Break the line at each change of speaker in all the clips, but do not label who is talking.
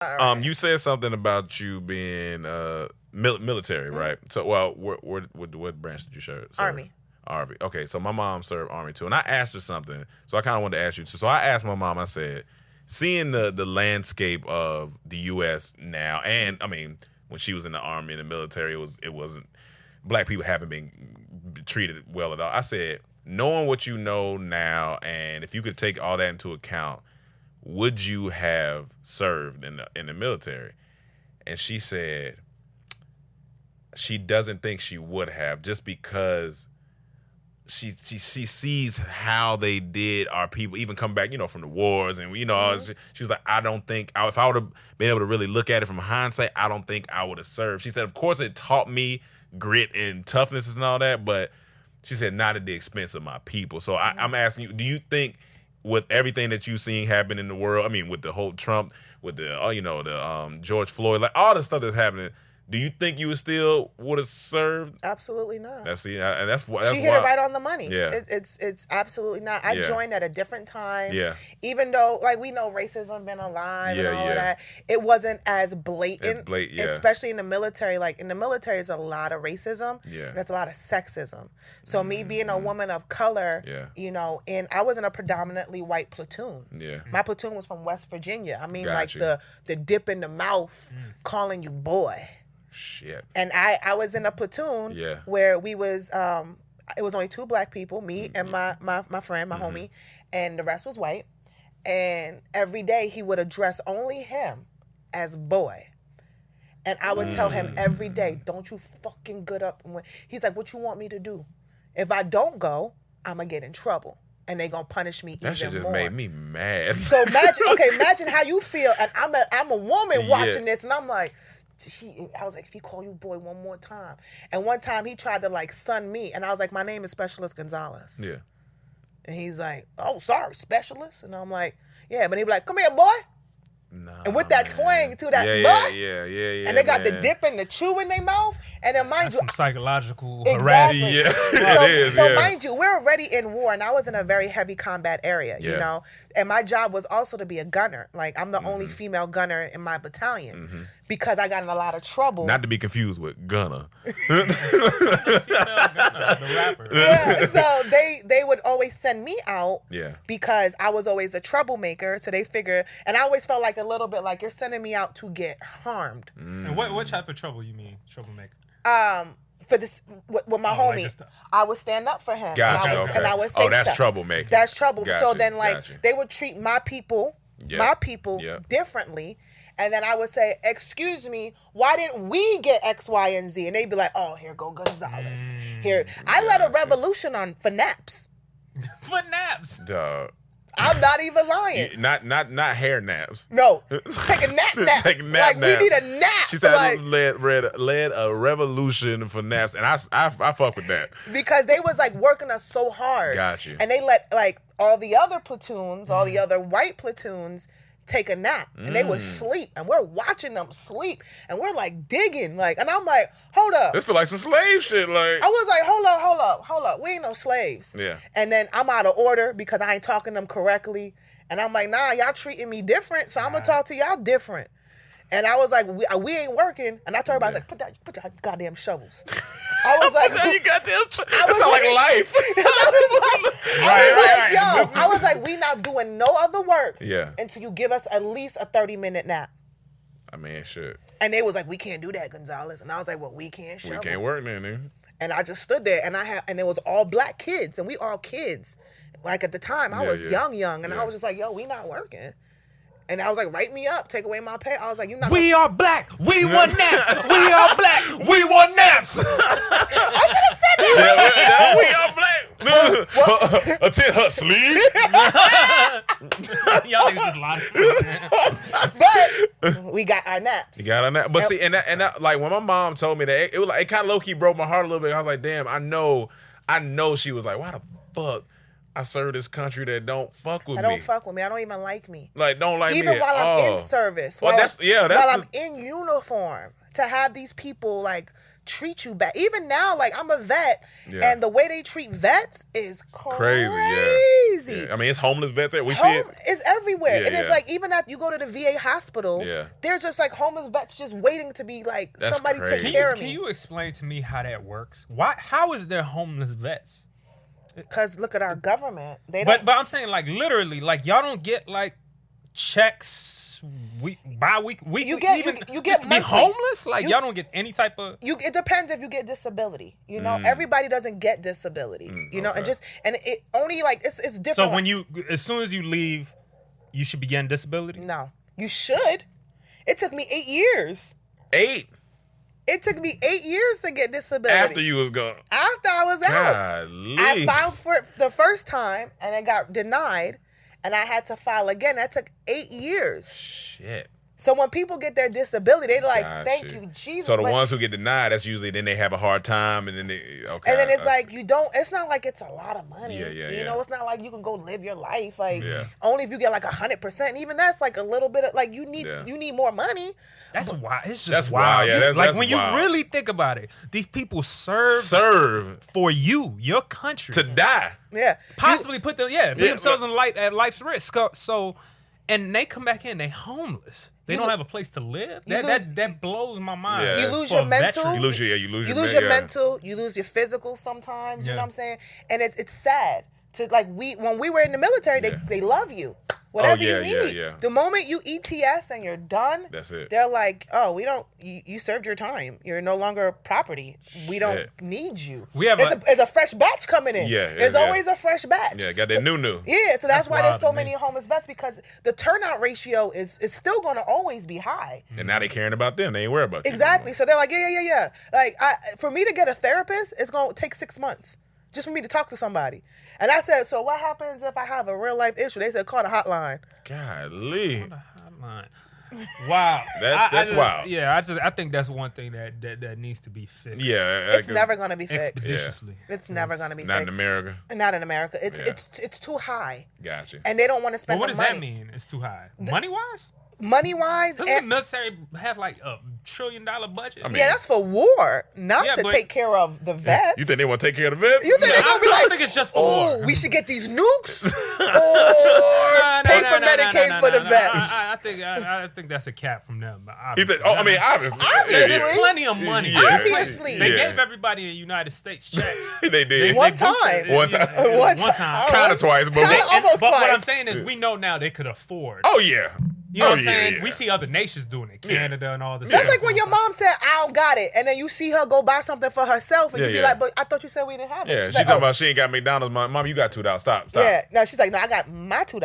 Right.
You said something about you being military, right? So, well, what branch did you serve?
Army.
Army. Okay, so my mom served Army too, and I asked her something. So I kind of wanted to ask you too. So I asked my mom. I said, seeing the landscape of the U.S. now, and I mean, when she was in the Army and the military, it wasn't black people haven't been treated well at all. I said, knowing what you know now, and if you could take all that into account, would you have served in the military? And she said she doesn't think she would have, just because she sees how they did our people even come back, from the wars, and she was like, I don't think if I would have been able to really look at it from hindsight, I don't think I would have served. She said, of course, it taught me grit and toughness and all that, but she said not at the expense of my people. So I'm asking you, do you think with everything that you've seen happen in the world, I mean, with the whole Trump, with the George Floyd, like all the stuff that's happening, do you think you would have served?
Absolutely not.
That's
she hit it right on the money.
Yeah.
It's absolutely not. I joined at a different time.
Yeah.
Even though, like, we know racism been alive and all of that, it wasn't as blatant. Especially in the military. Like, in the military, there's a lot of racism.
Yeah.
And there's a lot of sexism. So me being a woman of color, and I was in a predominantly white platoon.
Yeah.
My platoon was from West Virginia. I mean,
Gotcha.
the dip in the mouth, calling you boy.
Shit.
And I was in a platoon where we was it was only 2 black people, me and my friend, my homie, and the rest was white. And every day he would address only him as boy. And I would tell him every day, don't you fucking get up. He's like, what you want me to do? If I don't go, I'm going to get in trouble. And they going to punish me even more.
That shit just made me mad.
So imagine how you feel. And I'm a woman watching this, and I'm like, I was like, if he call you boy one more time. And one time he tried to son me, and I was like, my name is Specialist Gonzalez.
Yeah.
And he's like, oh, sorry, Specialist? And I'm like, yeah. But he be like, come here, boy.
No,
and with that twang to that butt. Yeah. And they got the dip and the chew in their mouth. And then mind you,
some psychological harassment.
Yeah.
So mind you, we're already in war, and I was in a very heavy combat area, you know. And my job was also to be a gunner. Like, I'm the only female gunner in my battalion because I got in a lot of trouble.
Not to be confused with Gunner.
The rapper.
Yeah. So they would always send me out because I was always a troublemaker. So they figure, and I always felt like a little bit like, you're sending me out to get harmed.
And what type of trouble you mean, troublemaker?
For this with my homie, I would stand up for him.
Gotcha.
And I would say
that's
stuff.
troublemaking.
That's trouble.
Gotcha.
So then, they would treat my people differently. And then I would say, excuse me, why didn't we get X, Y, and Z? And they'd be like, oh, here go Gonzalez. Here. I led a revolution for naps.
For naps?
Dog.
I'm not even lying.
Not hair naps.
No. Take a nap.
Take nap.
We need a nap.
She said I led a revolution for naps, and I fuck with that.
Because they was working us so hard.
Got you.
And they let all the other platoons, all the other white platoons take a nap, and they would sleep, and we're watching them sleep, and we're digging, and I'm like, hold up.
This feel like some slave shit.
I was like, hold up. We ain't no slaves.
Yeah.
And then I'm out of order because I ain't talking to them correctly, and I'm like, nah, y'all treating me different, so I'm gonna talk to y'all different. And I was like, we ain't working. And I told everybody, I was like, put your goddamn shovels. I was like,
you goddamn shovels. That sound like life.
I was like, we not doing no other work
Yeah.
until you give us at least a 30-minute nap.
I mean, shit.
And they was like, we can't do that, Gonzalez. And I was like, well, we can't shovel.
We can't work then, nigga.
And I just stood there, and it was all black kids, and we all kids. At the time, I was young, and I was just like, yo, we not working. And I was like, write me up, take away my pay. I was like, you're not.
We are black. We want naps. We are black. We want naps.
I should have said that.
We are black. Attend her sleep.
Y'all niggas just lying.
But we got our naps.
You got our naps. But see, and that, when my mom told me that, it kind of low key broke my heart a little bit. I was like, damn, I know she was like, why the fuck I serve this country that don't fuck with me.
Don't fuck with me. I don't even like me.
Don't like me
even while I'm in service.
Well,
while I'm in uniform, to have these people treat you bad. Even now, like, I'm a vet, and the way they treat vets is crazy.
Yeah. I mean, it's homeless vets there. We see it.
It's everywhere. And it's like, even if you go to the VA hospital, there's just like homeless vets just waiting to be like,
that's
somebody
crazy.
take care of me.
Can you explain to me how that works? How is there homeless vets?
Because look at our government. They don't.
But I'm saying, like, literally, like, y'all don't get like checks bi-week. You get to be homeless. Like, y'all don't get any type of.
It depends if you get disability. You know, everybody doesn't get disability. You know, and it only like it's different.
So when as soon as you leave, you should be getting disability.
No, you should. It took me 8 years.
8.
It took me 8 years to get disability.
After you was gone.
After I was out.
Golly.
I filed for it the first time and it got denied, and I had to file again. That took 8 years.
Shit.
So when people get their disability, they're like, "Thank you, Jesus."
So the ones who get denied, that's usually then they have a hard time, and then
and then it's like you don't. It's not like it's a lot of money.
Yeah.
You know, it's not like you can go live your life like only if you get like 100%. Even that's like a little bit of like you need more money.
That's wild. It's just
that's
wild.
Yeah,
like when you really think about it, these people serve for you, your country,
to die.
Yeah,
possibly put themselves at life's risk. So, and they come back in, they homeless. They don't have a place to live. That blows my mind.
Yeah. You lose your mental.
You lose your
mental. You lose your physical sometimes. You know what I'm saying? And it's sad. When we were in the military, they love you. Whatever you need. The moment you ETS and you're done,
that's it.
They're like, oh, we don't. You served your time. You're no longer property. We don't need you. There's a fresh batch coming in.
Yeah,
there's always a fresh batch.
Yeah, got that new.
Yeah, so that's why there's so many homeless vets, because the turnout ratio is still going to always be high.
And now they caring about them. They ain't worried about you.
Exactly. So they're like, yeah. Like for me to get a therapist, it's going to take 6 months. Just for me to talk to somebody. And I said, so what happens if I have a real life issue? They said, call the hotline.
Golly.
Call the hotline. Wow.
That's wild.
Yeah, I think that's one thing that needs to be fixed.
Yeah.
It's never going to be fixed.
Expeditiously.
It's never going to be fixed.
Not in America.
Not in America. It's too high.
Gotcha.
And they don't want to spend the money.
What does that mean? It's too high. Money-wise?
Money-wise.
Doesn't the military have like $1 trillion budget?
That's for war, not to take care of the vets.
You think they want to take care of the vets?
You think they're going to be like,
I think it's just for war.
We should get these nukes or pay for Medicaid for the vets.
I think that's a cap from them.
Obviously. Obviously.
There's plenty of money.
Yeah.
Obviously.
They gave everybody in the United States checks.
They did.
One time.
One time. Kind of twice. But
almost twice.
What I'm saying is we know now they could afford.
Oh, yeah.
You know what I'm saying? Yeah. We see other nations doing it, Canada and all this.
That's like when your mom said, I don't got it. And then you see her go buy something for herself. And you be like, but I thought you said we didn't have it.
Yeah, she's talking about she ain't got McDonald's. Mom, you got $2. Stop.
Yeah. No, she's like, no, I got my $2.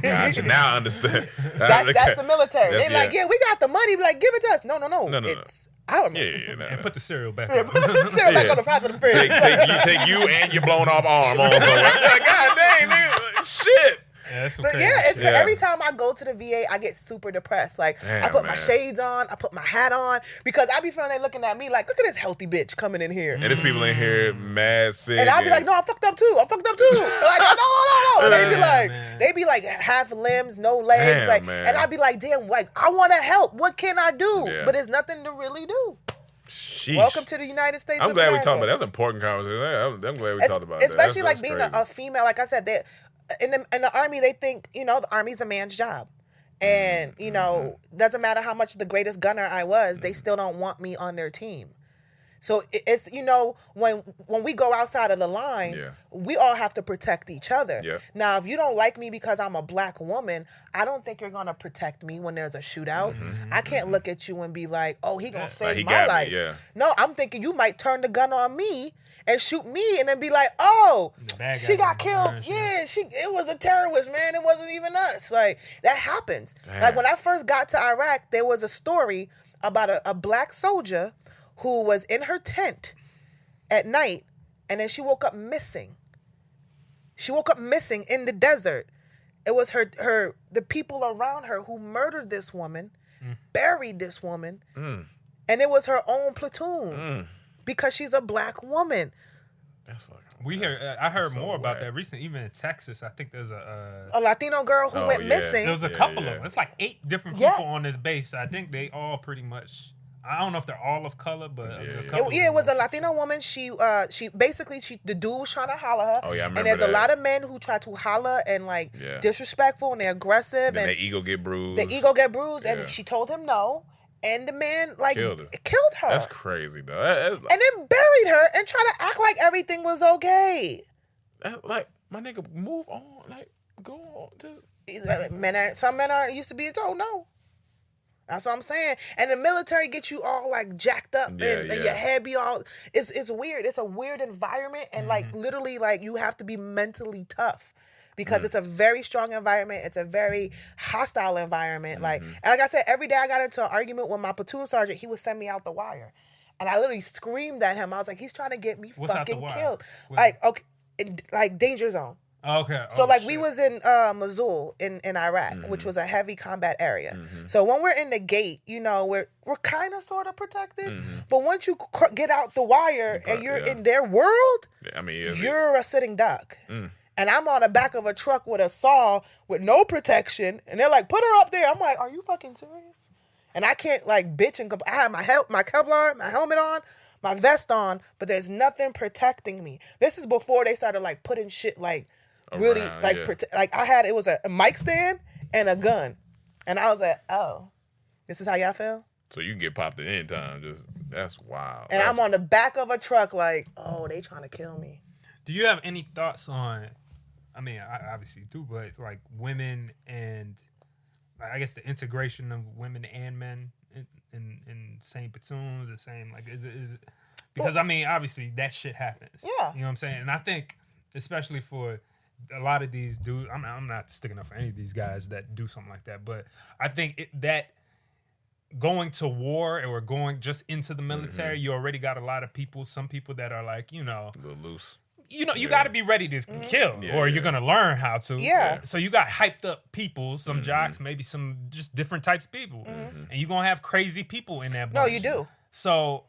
Gotcha. Now I understand.
That's the military. They're like, yeah, we got the money. Be like, give it to us. No. It's our money.
And put the cereal back on.
Put the cereal back on the front of the fridge.
Take you and your blown off arm on somewhere. Like, God dang, nigga. Shit.
Yeah, every time I go to the VA, I get super depressed. Like, I put my shades on, I put my hat on, because I be feeling they looking at me like, look at this healthy bitch coming in here.
And there's people in here mad sick.
And I be like, no, I'm fucked up too. Like, no. And they be like half limbs, no legs. And I be like, damn, like, I want to help. What can I do? Yeah. But there's nothing to really do.
Sheesh.
Welcome to the United States.
I'm glad we talked about that. That's an important conversation. I'm glad we talked about that.
Especially like being a female. Like I said, in the Army, they think, the Army's a man's job. And, doesn't matter how much the greatest gunner I was, they still don't want me on their team. So it's, when we go outside of the line, we all have to protect each other. Yeah. Now, if you don't like me because I'm a black woman, I don't think you're going to protect me when there's a shootout. I can't look at you and be like, oh, he going to save my life. No, I'm thinking you might turn the gun on me and shoot me and then be like, oh, she got killed. Yeah, it was a terrorist, man. It wasn't even us. Like, that happens. Damn. Like, when I first got to Iraq, there was a story about a black soldier who was in her tent at night, and then she woke up missing. She woke up missing in the desert. It was the people around her who murdered this woman, buried this woman, and it was her own platoon because she's a black woman.
That's fucking.
I heard more about that recently. Even in Texas, I think there's a
Latino girl who went missing.
There was a couple of them. It's like 8 different people on this base. I think they all pretty much I don't know if they're all of color, but
it was a Latino woman. She basically the dude was trying to holler her.
Oh yeah, I remember
And there's
that.
a lot of men who try to holler and like disrespectful and they're aggressive
And
and
their ego get bruised.
And she told him no. And the man like killed her.
That's crazy though.
And then buried her and tried to act like everything was okay.
Like my nigga, move on. Like go on.
Some men aren't used to being told no. That's what I'm saying. And the military gets you all like jacked up and your head be all. It's weird. It's a weird environment and like literally like you have to be mentally tough. Because it's a very strong environment. It's a very hostile environment. Like, and like I said, every day I got into an argument with my platoon sergeant. He would send me out the wire. And I literally screamed at him. I was like, he's trying to get me fucking killed. Like, okay, like danger zone.
Okay.
So like we was in Mosul in Iraq, which was a heavy combat area. So when we're in the gate, you know, we're kind of sort of protected. But once you get out the wire and you're in their world, you're a sitting duck. And I'm on the back of a truck with a saw with no protection. And they're like, put her up there. I'm like, are you fucking serious? And I can't like bitch and I have my Kevlar, my helmet on, my vest on, but there's nothing protecting me. This is before they started like putting shit like really like it was a mic stand and a gun. And I was like, oh, this is how y'all feel?
So you can get popped at any time. That's wild.
And I'm on the back of a truck like, oh, they trying to kill me.
Do you have any thoughts on, I mean, I obviously do, but like women and I guess the integration of women and men in same platoons, the same, like, is it because I mean, obviously that shit happens.
Yeah.
You know what I'm saying? And I think, especially for a lot of these dudes, I'm not sticking up for any of these guys that do something like that, but I think that going to war or going just into the military, you already got a lot of people, some people that are like, you know,
a little loose.
You know, you got to be ready to kill, or you're gonna learn how to.
Yeah.
So you got hyped up people, some jocks, maybe some just different types of people, and you're gonna have crazy people in that bunch.
No, you do.
So,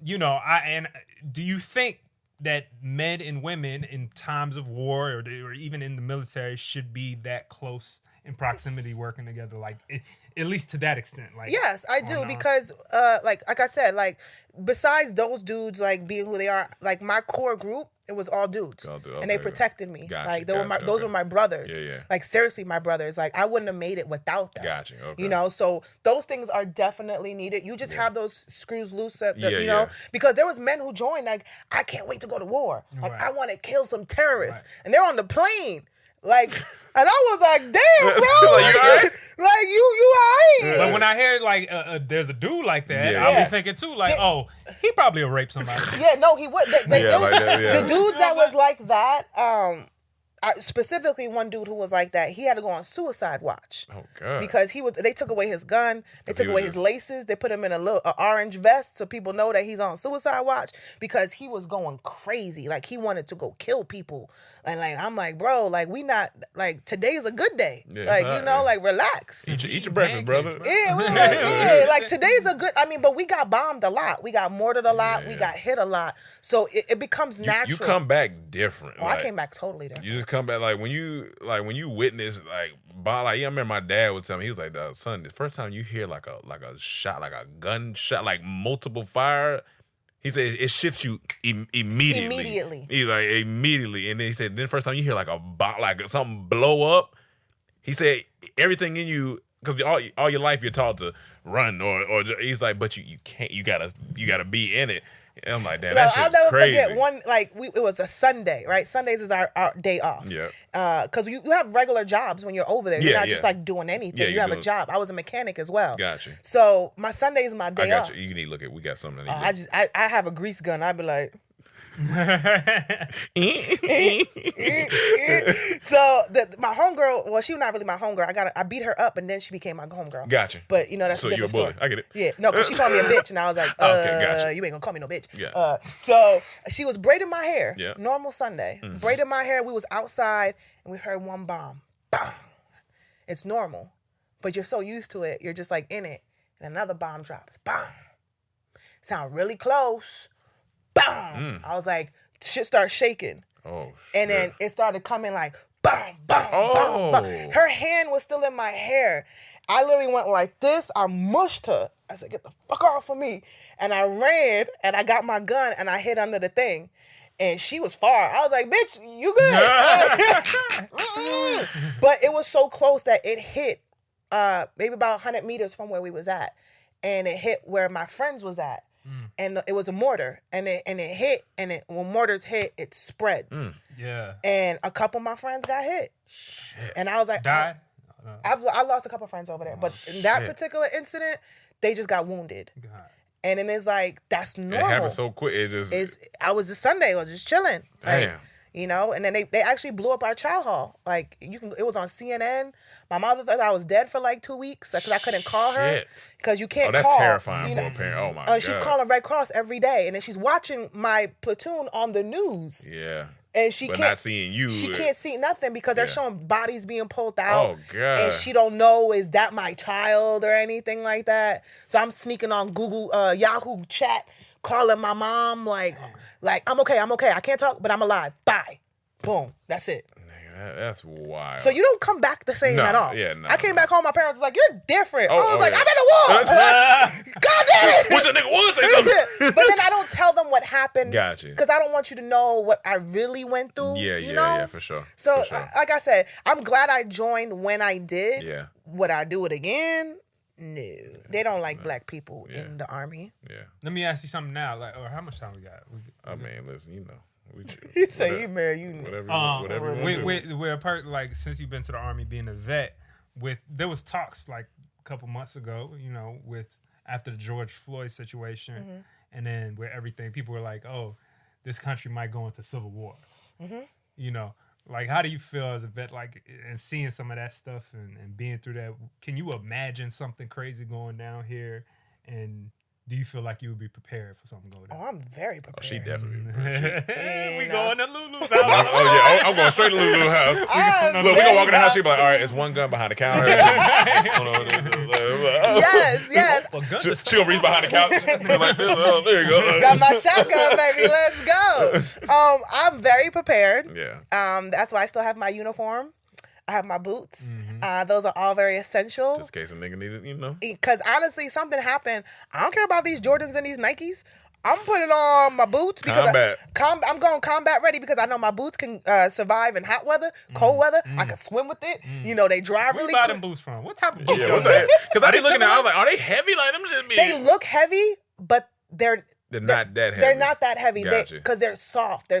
you know, do you think that men and women in times of war or even in the military should be that close in proximity, working together, like at least to that extent? Like,
yes, I do, because like I said, like besides those dudes like being who they are, like my core group, it was all dudes, and they protected me. Like those were my brothers. Like seriously, my brothers. Like I wouldn't have made it without them. You know, so those things are definitely needed. You just have those screws loose, you know, because there was men who joined. Like I can't wait to go to war. Like I want to kill some terrorists, and they're on the plane. Like, and I was like, damn, bro. Like, you all right?
But when I hear, like, there's a dude like that, I'll be thinking, too, like, oh, he probably will rape somebody.
Yeah, no, he would. The dudes that was like that, specifically one dude who was like that, he had to go on suicide watch.
Oh God!
Because they took away his gun, they took away his laces, they put him in a little orange vest so people know that he's on suicide watch because he was going crazy. Like he wanted to go kill people, and like I'm like, bro, like we not like today's a good day. Like you know, like relax.
Eat your breakfast, brother.
Yeah, we're like, like today's a good. I mean, but we got bombed a lot, we got mortared a lot, we got hit a lot, so it becomes natural.
You come back different.
Oh, I came back totally different.
You just come back like when you witness like I remember my dad would tell me, he was like, son, the first time you hear like a shot, like a gunshot, like multiple fire, he said it shifts you immediately. He's like immediately, and then he said then the first time you hear like a bomb, like something blow up, he said everything in you, because all your life you're taught to run or he's like, but you can't, you gotta be in it. And I'm like, damn, that's crazy. I'll never forget
one, like, it was a Sunday, right? Sundays is our day off.
Yeah.
Because you have regular jobs when you're over there. You're not just, like, doing anything. Yeah, you have a job. I was a mechanic as well.
Gotcha.
So my Sunday is my day off.
I got you. You need to look at, we got something.
I have a grease gun. I'd be like... So my homegirl, well, she was not really my homegirl. I beat her up, and then she became my homegirl.
Gotcha.
But you know that's
so
a different
you're a bully.
story.
I get it.
Yeah, no, because she called me a bitch, and I was like,
okay, gotcha.
You ain't gonna call me no bitch.
Yeah.
So she was braiding my hair.
Yeah.
Normal Sunday, braiding my hair. We was outside, and we heard one bomb. Bang. It's normal, but you're so used to it, you're just like in it, and another bomb drops. Bang. Sound really close. Bang. I was like. Shit started shaking.
Oh, shit.
And then it started coming like, bam, bam, bam, bam. Her hand was still in my hair. I literally went like this. I mushed her. I said, get the fuck off of me. And I ran and I got my gun and I hid under the thing. And she was far. I was like, bitch, you good? But it was so close that it hit maybe about 100 meters from where we was at. And it hit where my friends was at. And it was a mortar. And it hit. And when mortars hit, it spreads.
Yeah.
And a couple of my friends got hit.
Shit.
And I was like,
died?
I lost a couple of friends over there. But in that particular incident, they just got wounded.
God.
And then it's like, that's normal.
It happened so quick.
I was just Sunday. I was just chilling.
Damn.
Like, you know, and then they actually blew up our child hall. Like, it was on CNN. My mother thought I was dead for like 2 weeks because I couldn't call her. Because you can't call.
Oh, that's terrifying for a parent. Oh, my God.
She's calling Red Cross every day. And then she's watching my platoon on the news.
Yeah.
And she
but
can't,
not seeing you.
She can't see nothing because they're showing bodies being pulled out.
Oh, God.
And she don't know, is that my child or anything like that? So I'm sneaking on Google, Yahoo chat, calling my mom like I'm okay. I can't talk, but I'm alive. Bye. Boom. That's it.
That's wild.
So you don't come back the same at all.
Yeah, no.
I came back home, my parents was like, you're different. I was like, I'm in the war. God damn it.
What's your nigga would say something?
But then I don't tell them what happened.
Gotcha.
Because I don't want you to know what I really went through.
Yeah, for sure.
So,
for sure.
like I said, I'm glad I joined when I did.
Yeah.
Would I do it again? No. They don't like black people in the Army.
Yeah.
Let me ask you something now. Like, or how much time we got?
I mean, listen, you know.
You say you married, you
whatever
we're a part, like, since you've been to the Army, being a vet, there was talks like a couple months ago, you know, with after the George Floyd situation, and then where people were like, oh, this country might go into civil war. You know, like, how do you feel as a vet, like, and seeing some of that stuff and being through that? Can you imagine something crazy going down here? And do you feel like you would be prepared for something going down?
Oh, I'm very prepared.
Oh, she definitely.
We going to Lulu's house.
Oh, yeah. I'm going straight to Lulu's house. Look, we going to walk in the house. She be like, all right, it's one gun behind the counter.
Yes.
She going to reach behind the couch. Like this. Oh, there you go.
Got my shotgun, baby. Let's go. I'm very prepared.
Yeah.
That's why I still have my uniform. I have my boots. Those are all very essential.
Just in case a nigga needs it, you know.
Because honestly, something happened. I don't care about these Jordans and these Nikes. I'm putting on my boots because I'm going combat ready because I know my boots can survive in hot weather, cold weather. I can swim with it. You know, they dry really quick.
Where you buy them boots from? What type of boots?
Yeah, because I be looking at it, I was like, are they heavy? Like, them just be...
They look heavy, but they're
not that heavy.
They're not that heavy
Gotcha.
They're soft.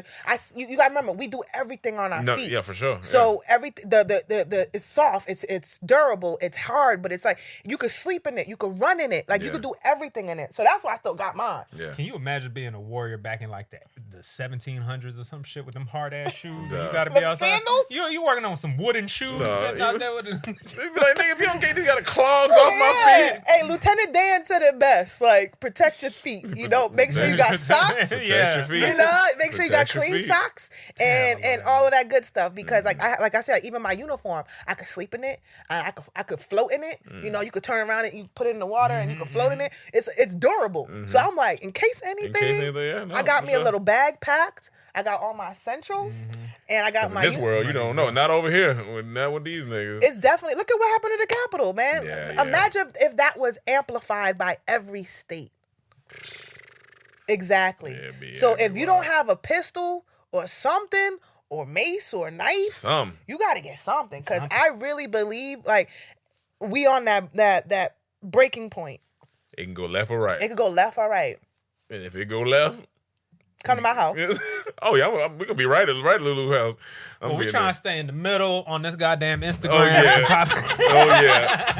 You gotta remember, we do everything on our feet.
Yeah, for sure.
So everything it's soft, it's durable, it's hard, but it's like you could sleep in it, you could run in it, like you could do everything in it. So that's why I still got mine.
Yeah.
Can you imagine being a warrior back in like the 1700s or some shit with them hard ass shoes? You gotta be outside.
Sandals?
You working on some wooden shoes sitting out there with
They be like, nigga, if you don't get these, got the clogs off my feet.
Hey, Lieutenant Dan said it best. Like, protect your feet. You know, make sure you got socks.
Protect your feet.
You know, make sure you got clean socks and all of that good stuff. Because like I said, even my uniform, I could sleep in it. I could float in it. You know, you could turn around and you put it in the water and you could float in it. It's durable. So I'm like, in case anything, I got me a little bag packed. I got all my essentials, and I got my.
In this world, you don't know. Not over here. Not with these niggas.
It's definitely. Look at what happened to the Capitol, man. Imagine if that was amplified by every state. Exactly. So if you don't have a pistol or something, or mace or knife, you got to get something. Because I really believe, like, we on that breaking point.
It can go left or right.
It could go left or right.
And if it go left,
come to my house.
Oh yeah, we're gonna be right at Lulu's house.
We're trying to stay in the middle on this goddamn Instagram.
Oh yeah.